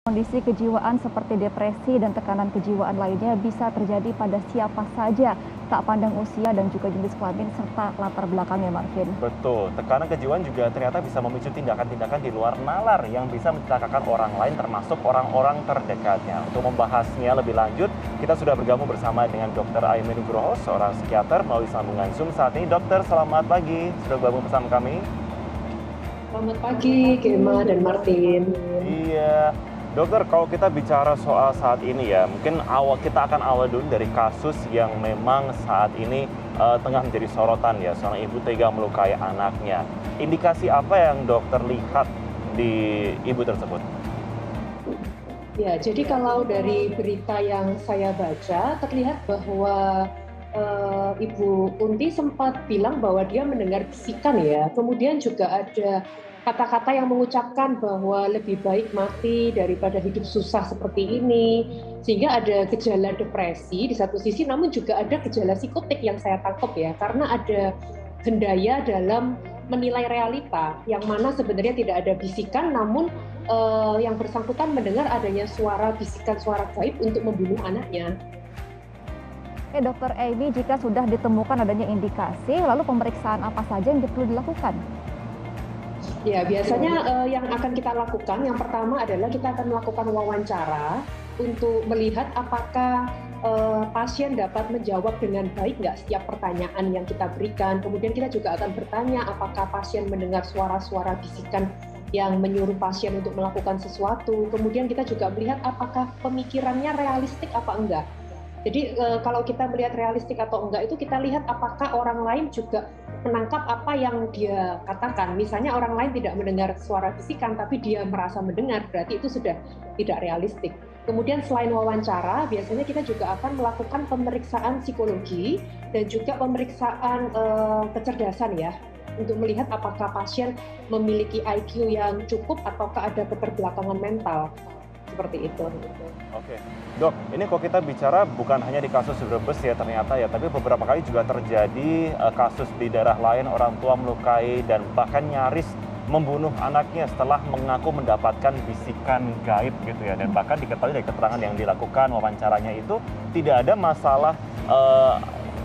Kondisi kejiwaan seperti depresi dan tekanan kejiwaan lainnya bisa terjadi pada siapa saja, tak pandang usia dan juga jenis kelamin serta latar belakangnya, Marvin. Betul, tekanan kejiwaan juga ternyata bisa memicu tindakan-tindakan di luar nalar yang bisa mencelakakan orang lain termasuk orang-orang terdekatnya. Untuk membahasnya lebih lanjut, kita sudah bergabung bersama dengan Dr. Aimee Nugroho, seorang psikiater melalui sambungan Zoom saat ini. Dokter, selamat pagi, sudah bergabung bersama kami. Selamat pagi, Gemma dan Martin. Iya, dokter, kalau kita bicara soal saat ini ya, mungkin kita akan awal dulu dari kasus yang memang saat ini tengah menjadi sorotan ya, seorang ibu tega melukai anaknya. Indikasi apa yang dokter lihat di ibu tersebut? Ya, jadi kalau dari berita yang saya baca, terlihat bahwa Ibu Kunti sempat bilang bahwa dia mendengar bisikan ya. Kemudian juga ada kata-kata yang mengucapkan bahwa lebih baik mati daripada hidup susah seperti ini. Sehingga ada gejala depresi di satu sisi, namun juga ada gejala psikotik yang saya tangkap ya. Karena ada gendaya dalam menilai realita, yang mana sebenarnya tidak ada bisikan, namun yang bersangkutan mendengar adanya suara bisikan, suara gaib untuk membunuh anaknya. Dr. Aimee, jika sudah ditemukan adanya indikasi, lalu pemeriksaan apa saja yang perlu dilakukan? Ya, biasanya yang akan kita lakukan, yang pertama adalah kita akan melakukan wawancara untuk melihat apakah pasien dapat menjawab dengan baik nggak setiap pertanyaan yang kita berikan. Kemudian kita juga akan bertanya apakah pasien mendengar suara-suara bisikan yang menyuruh pasien untuk melakukan sesuatu. Kemudian kita juga melihat apakah pemikirannya realistik apa enggak. Jadi kalau kita melihat realistik atau enggak itu kita lihat apakah orang lain juga menangkap apa yang dia katakan. Misalnya orang lain tidak mendengar suara bisikan tapi dia merasa mendengar, berarti itu sudah tidak realistik. Kemudian selain wawancara, biasanya kita juga akan melakukan pemeriksaan psikologi dan juga pemeriksaan kecerdasan ya, untuk melihat apakah pasien memiliki IQ yang cukup ataukah ada keterbelakangan mental. Seperti itu. Oke, dok, ini kalau kita bicara bukan hanya di kasus Brebes ya ternyata ya, tapi beberapa kali juga terjadi kasus di daerah lain, orang tua melukai dan bahkan nyaris membunuh anaknya setelah mengaku mendapatkan bisikan gaib gitu ya, dan bahkan diketahui dari keterangan yang dilakukan wawancaranya itu tidak ada masalah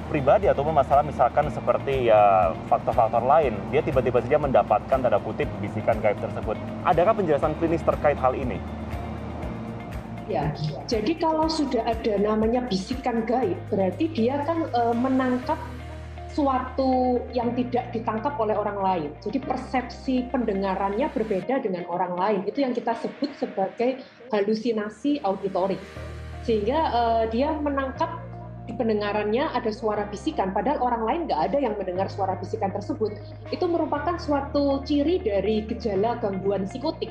pribadi ataupun masalah misalkan seperti ya faktor-faktor lain, dia tiba-tiba saja mendapatkan tanda kutip bisikan gaib tersebut. Adakah penjelasan klinis terkait hal ini? Ya, jadi kalau sudah ada namanya bisikan gaib, berarti dia kan menangkap suatu yang tidak ditangkap oleh orang lain. Jadi persepsi pendengarannya berbeda dengan orang lain. Itu yang kita sebut sebagai halusinasi auditorik. Sehingga dia menangkap di pendengarannya ada suara bisikan, padahal orang lain nggak ada yang mendengar suara bisikan tersebut. Itu merupakan suatu ciri dari gejala gangguan psikotik.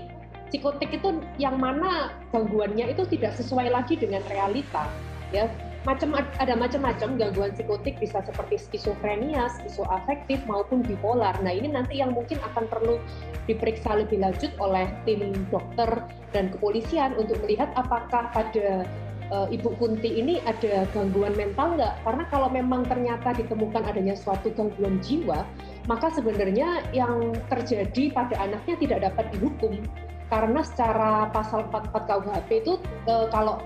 Psikotik itu yang mana gangguannya itu tidak sesuai lagi dengan realita. Ya, ada macam-macam gangguan psikotik, bisa seperti skizofrenia, skizoafektif maupun bipolar. Nah, ini nanti yang mungkin akan perlu diperiksa lebih lanjut oleh tim dokter dan kepolisian untuk melihat apakah pada Ibu Kunti ini ada gangguan mental nggak? Karena kalau memang ternyata ditemukan adanya suatu gangguan jiwa, maka sebenarnya yang terjadi pada anaknya tidak dapat dihukum. Karena secara pasal 44 KUHP itu kalau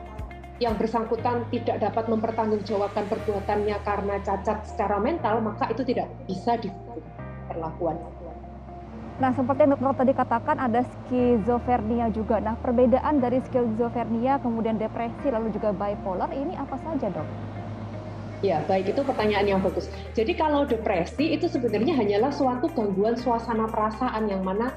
yang bersangkutan tidak dapat mempertanggungjawabkan perbuatannya karena cacat secara mental, maka itu tidak bisa dihukum perlakuan. Nah, seperti yang dokter tadi katakan ada skizofrenia juga. Nah, perbedaan dari skizofrenia, kemudian depresi, lalu juga bipolar, ini apa saja, dok? Ya, baik, itu pertanyaan yang bagus. Jadi kalau depresi itu sebenarnya hanyalah suatu gangguan suasana perasaan yang mana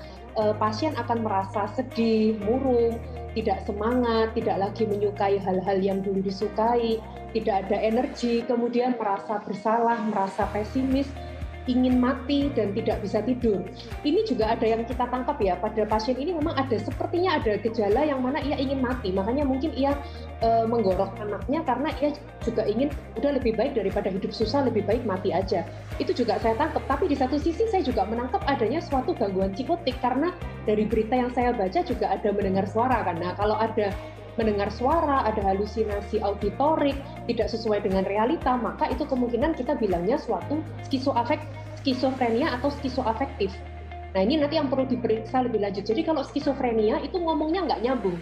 pasien akan merasa sedih, murung, tidak semangat, tidak lagi menyukai hal-hal yang dulu disukai, tidak ada energi, kemudian merasa bersalah, merasa pesimis, ingin mati dan tidak bisa tidur. Ini juga ada yang kita tangkap ya, pada pasien ini memang sepertinya ada gejala yang mana ia ingin mati, makanya mungkin ia menggorok anaknya karena ia juga ingin udah lebih baik daripada hidup susah, lebih baik mati aja. Itu juga saya tangkap, tapi di satu sisi saya juga menangkap adanya suatu gangguan psikotik karena dari berita yang saya baca juga ada mendengar suara kan. Nah, kalau ada mendengar suara, ada halusinasi auditorik, tidak sesuai dengan realita, maka itu kemungkinan kita bilangnya suatu skizofrenia atau skizoafektif. Nah, ini nanti yang perlu diperiksa lebih lanjut. Jadi kalau skizofrenia itu ngomongnya nggak nyambung.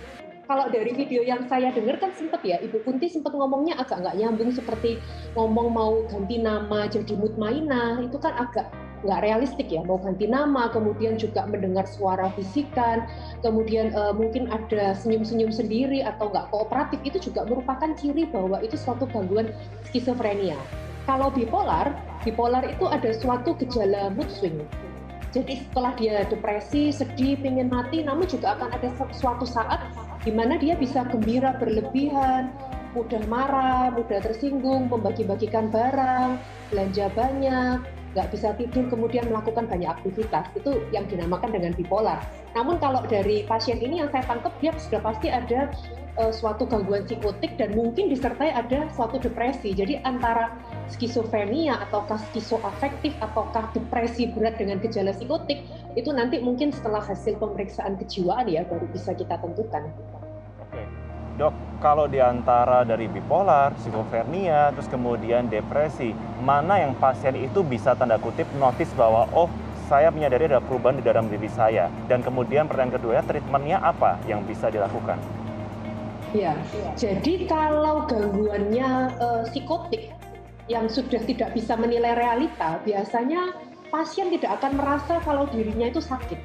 kalau dari video yang saya dengar kan sempat ya, Ibu Kunti sempat ngomongnya agak nggak nyambung, seperti ngomong mau ganti nama jadi Mutmainah, itu kan agak nggak realistik ya, mau ganti nama, kemudian juga mendengar suara bisikan, kemudian mungkin ada senyum-senyum sendiri atau nggak kooperatif, itu juga merupakan ciri bahwa itu suatu gangguan skizofrenia. Kalau bipolar itu ada suatu gejala mood swing. Jadi setelah dia depresi, sedih, pengen mati, namun juga akan ada suatu saat di mana dia bisa gembira berlebihan, mudah marah, mudah tersinggung, membagi-bagikan barang, belanja banyak, nggak bisa tidur, kemudian melakukan banyak aktivitas. Itu yang dinamakan dengan bipolar. Namun kalau dari pasien ini yang saya tangkap, dia sudah pasti ada suatu gangguan psikotik dan mungkin disertai ada suatu depresi. Jadi antara skizofrenia ataukah skizoafektif ataukah depresi berat dengan gejala psikotik, itu nanti mungkin setelah hasil pemeriksaan kejiwaan ya baru bisa kita tentukan. Oke. Dok, kalau di antara dari bipolar, skizofrenia, terus kemudian depresi, mana yang pasien itu bisa tanda kutip notice bahwa oh saya menyadari ada perubahan di dalam diri saya, dan kemudian pertanyaan kedua, treatmentnya apa yang bisa dilakukan? Ya, jadi kalau gangguannya psikotik yang sudah tidak bisa menilai realita, biasanya pasien tidak akan merasa kalau dirinya itu sakit.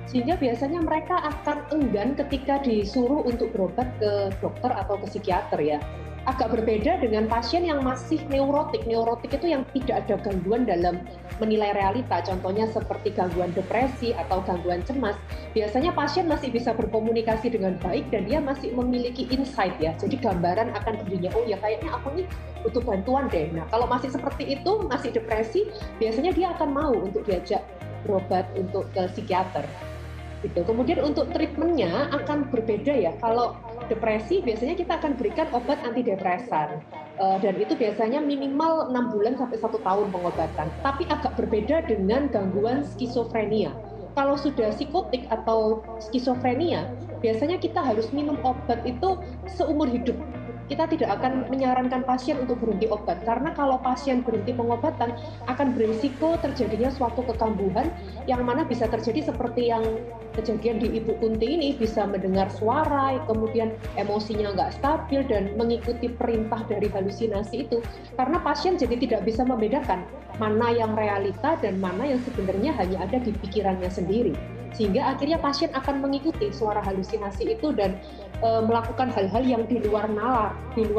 Sehingga biasanya mereka akan enggan ketika disuruh untuk berobat ke dokter atau ke psikiater ya. Agak berbeda dengan pasien yang masih neurotik. Neurotik itu yang tidak ada gangguan dalam menilai realita. Contohnya seperti gangguan depresi atau gangguan cemas. Biasanya pasien masih bisa berkomunikasi dengan baik dan dia masih memiliki insight ya. Jadi gambaran akan dirinya, oh ya kayaknya aku nih butuh bantuan deh. Nah kalau masih seperti itu, masih depresi, biasanya dia akan mau untuk diajak berobat untuk ke psikiater. Gitu. Kemudian untuk treatmentnya akan berbeda ya. Kalau depresi biasanya kita akan berikan obat antidepresan dan itu biasanya minimal 6 bulan sampai 1 tahun pengobatan. Tapi agak berbeda dengan gangguan skizofrenia. Kalau sudah psikotik atau skizofrenia, biasanya kita harus minum obat itu seumur hidup. Kita tidak akan menyarankan pasien untuk berhenti obat, karena kalau pasien berhenti pengobatan akan berisiko terjadinya suatu kekambuhan yang mana bisa terjadi seperti yang kejadian di Ibu Kunti ini, bisa mendengar suara, kemudian emosinya nggak stabil dan mengikuti perintah dari halusinasi itu, karena pasien jadi tidak bisa membedakan mana yang realita dan mana yang sebenarnya hanya ada di pikirannya sendiri. Sehingga akhirnya pasien akan mengikuti suara halusinasi itu dan melakukan hal-hal yang di luar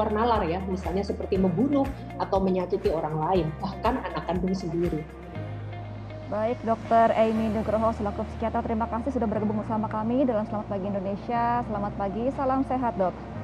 nalar ya, misalnya seperti membunuh atau menyakiti orang lain, bahkan anak kandung sendiri. Baik, Dr. Amy Nugroho selaku psikiater, terima kasih sudah bergabung bersama kami dalam Selamat Pagi Indonesia. Selamat pagi, salam sehat, Dok.